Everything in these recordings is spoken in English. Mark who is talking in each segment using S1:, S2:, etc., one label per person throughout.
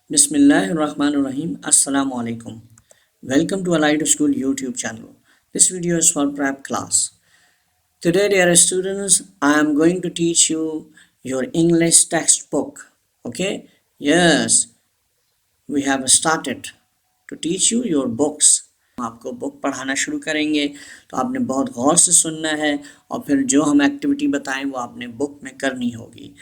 S1: Bismillahirrahmanirrahim. Assalamu alaikum. Welcome to Allied School YouTube channel. This video is for prep class. Today, dear students, I am going to teach you your English textbook. Okay? Yes, we have started to teach you your books. आपको book पढ़ाना शुरू करेंगे तो आपने बहुत गौर से सुनना है और फिर जो हम एक्टिविटी बताएं वो आपने बुक में करनी होगी.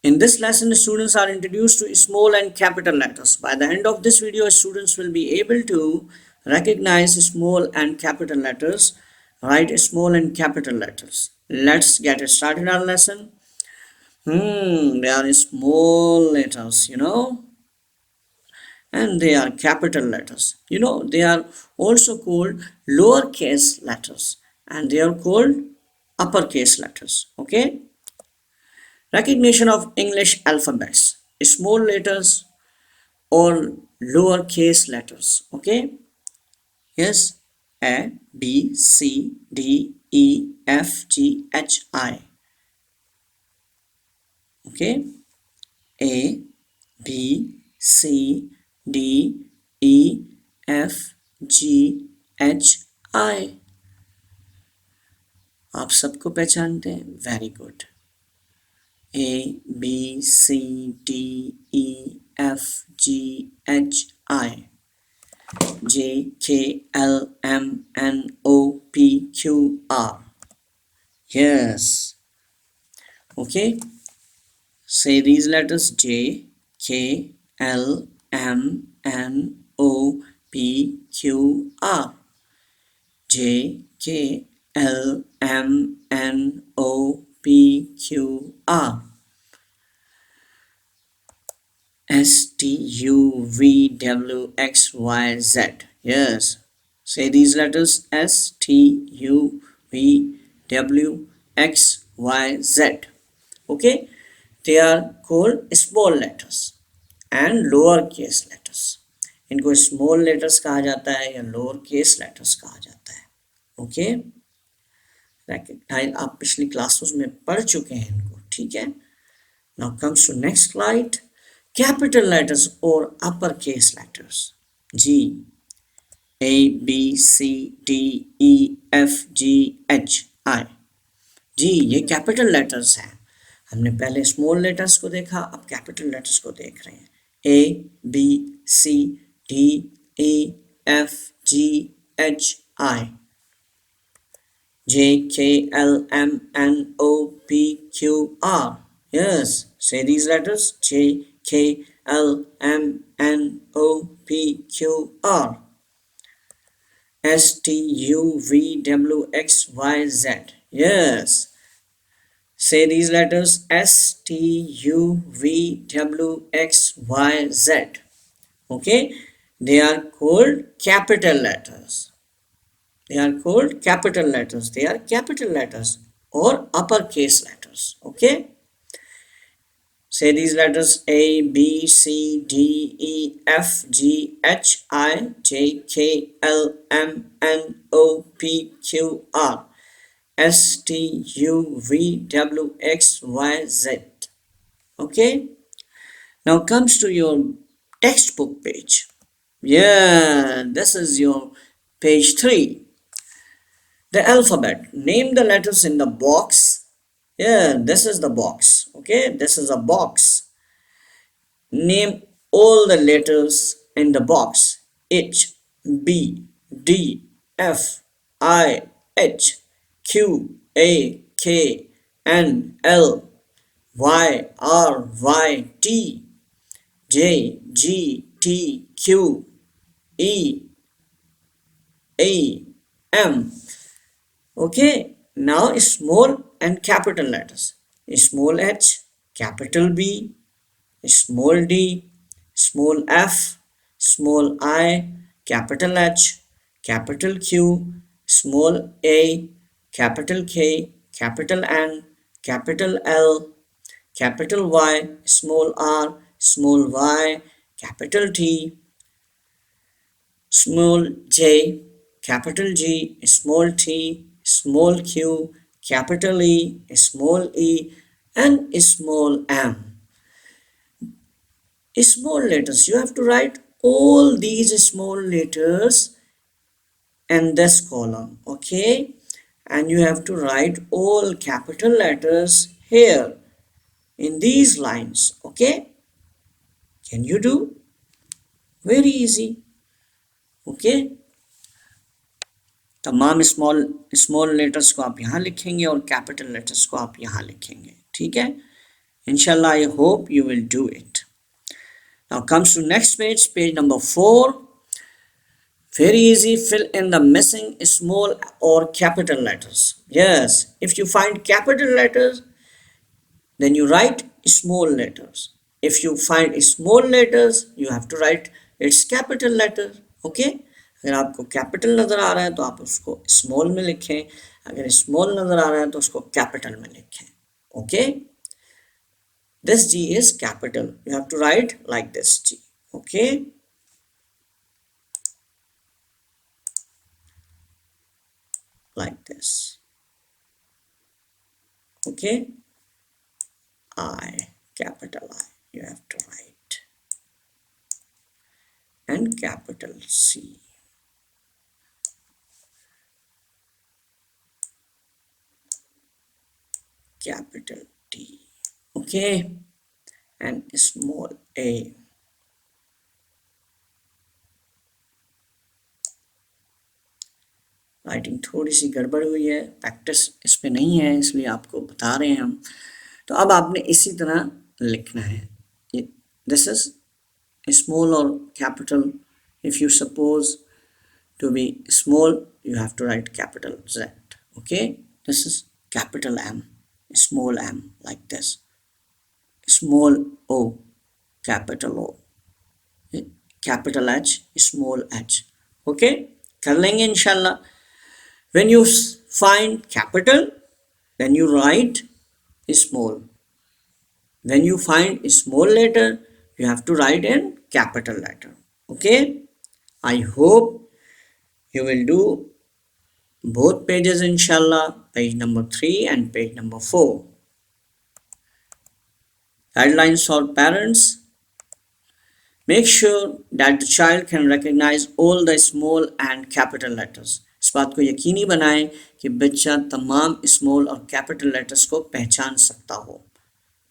S1: In this lesson, students are introduced to small and capital letters. By the end of this video, students will be able to recognize small and capital letters, write small and capital letters. Let's get started our lesson. They are small letters, and they are capital letters. They are also called lowercase letters, and they are called uppercase letters. Okay. Recognition of English alphabets, small letters or lowercase letters. Okay. Yes. A, B, C, D, E, F, G, H, I. Okay. A, B, C, D, E, F, G, H, I. आप सबको पहचानते हैं? Very good. A, B, C, D, E, F, G, H, I. J, K, L, M, N, O, P, Q, R. Yes. Okay. Say these letters: J, K, L, M, N, O, P, Q, R. J, K, L, M, N, O, P, Q, R. S, T, U, V, W, X, Y, Z. Yes. Say these letters: S, T, U, V, W, X, Y, Z. Okay. They are called small letters and lower case letters. इनको small letters कहा जाता है या lower case letters कहा जाता है. Okay. Recognize, आप पिछली क्लासेस में पढ़ चुके हैं इनको. ठीक है. Now comes to next slide. Capital letters or uppercase letters. G, A, B, C, D, E, F, G, H, I. जी, ये कैपिटल लेटर्स हैं. हमने पहले स्मॉल लेटर्स को देखा, अब कैपिटल लेटर्स को देख रहे हैं. A, B, C, D, E, F, G, H, I. J, K, L, M, N, O, P, Q, R. Yes, say these letters: J, K, L, M, N, O, P, Q, R. S, T, U, V, W, X, Y, Z. Yes. Say these letters: S, T, U, V, W, X, Y, Z. Okay. They are called capital letters. They are called capital letters. They are capital letters or uppercase letters. Okay. Say these letters: A, B, C, D, E, F, G, H, I, J, K, L, M, N, O, P, Q, R. S, T, U, V, W, X, Y, Z. Okay. Now comes to your textbook page. Yeah, this is your page 3. The alphabet. Name the letters in the box. Yeah, this is the box. Okay, this is a box. Name all the letters in the box: H, B, D, F, I, H, Q, A, K, N, L, Y, R, Y, T, J, G, T, Q, E, A, M. Okay, now small and capital letters. Small h, capital B, small d, small f, small I, capital H, capital Q, small a, capital K, capital N, capital L, capital Y, small r, small y, capital T, small j, capital G, small t, small q, capital E, small e, and small m. Small letters, you have to write all these small letters in this column, okay? And you have to write all capital letters here in these lines, okay? Can you do? Very easy, okay? तमाम small letters को आप यहाँ लिखेंगे और capital letters को आप यहाँ लिखेंगे, ठीक है? Inshallah, I hope you will do it. Now comes to next page, page number 4. Very easy, fill in the missing small or capital letters. Yes, if you find capital letters, then you write small letters. If you find small letters, you have to write its capital letter. Okay? अगर आपको capital नज़र आ रहा है तो आप उसको small में लिखें, अगर स्मॉल नज़र आ रहा है तो उसको कैपिटल में लिखें. Okay? This G is capital. You have to write like this G. Okay? Like this. Okay? I, capital I, you have to write. And capital C. Capital T. Okay? And small a. Writing थोड़ी सी गड़बड़ हुई है, practice इस पे नहीं है इसलिए आपको बता रहे हैं हम. तो अब आपने इसी तरह लिखना है. दिस इज स्मॉल और capital. If you suppose to be small, you have to write capital Z. Okay, this is capital M, small m, like this. Small O, capital O, capital H, small h. Okay, कर लेंगे इंशाल्लाह. When you find capital, then you write small. When you find a small letter, you have to write in capital letter. Okay, I hope you will do both pages inshallah, page number 3 and page number 4. Guidelines for parents. Make sure that the child can recognize all the small and capital letters. इस बात को यकीनी बनाएं कि बच्चा तमाम small और capital letters को पहचान सकता हो,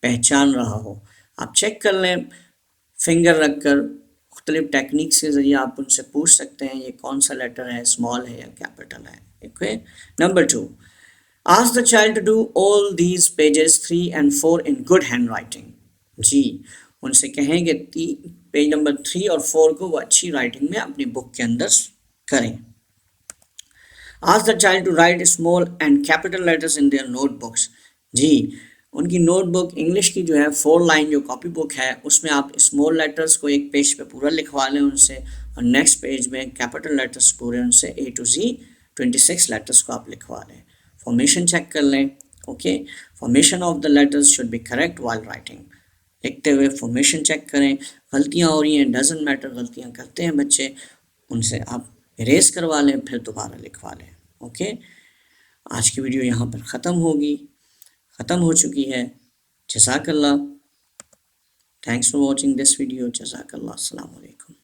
S1: पहचान रहा हो. आप चेक कर लें फिंगर रखकर. मुख्तलिफ टेक्निक्स के ज़रिए आप उनसे पूछ सकते हैं ये कौन सा लेटर है, स्मॉल है या कैपिटल है. Okay. Number 2, ask the child to do all these pages 3 and 4 in good hand writing. जी, उनसे कहें कि पेज नंबर 3 और 4 को वो अच्छी राइटिंग में अपनी बुक के अंदर करें. Ask the child to write small and capital letters in their notebooks. जी, उनकी नोटबुक इंग्लिश की जो है 4 लाइन जो कॉपी बुक है उसमें आप स्मॉल लेटर्स को एक पेज पे पूरा लिखवा लें उनसे, और नेक्स्ट पेज में कैपिटल लेटर्स पूरे उनसे A to Z 26 लेटर्स को आप लिखवा लें. फॉर्मेशन चेक कर लें. Okay, formation of the letters should be correct while writing. लिखते हुए फॉर्मेशन चेक करें. गलतियाँ हो रही हैं, डजंट मैटर, गलतियाँ करते हैं बच्चे, उनसे आप इरेज करवा लें फिर दोबारा लिखवा लें. ओके, आज की वीडियो यहाँ पर ख़त्म होगी, ख़त्म हो चुकी है. जज़ाकल्लाह. Thanks for watching this video. जज़ाकल्लाह. अस्सलाम वालेकुम.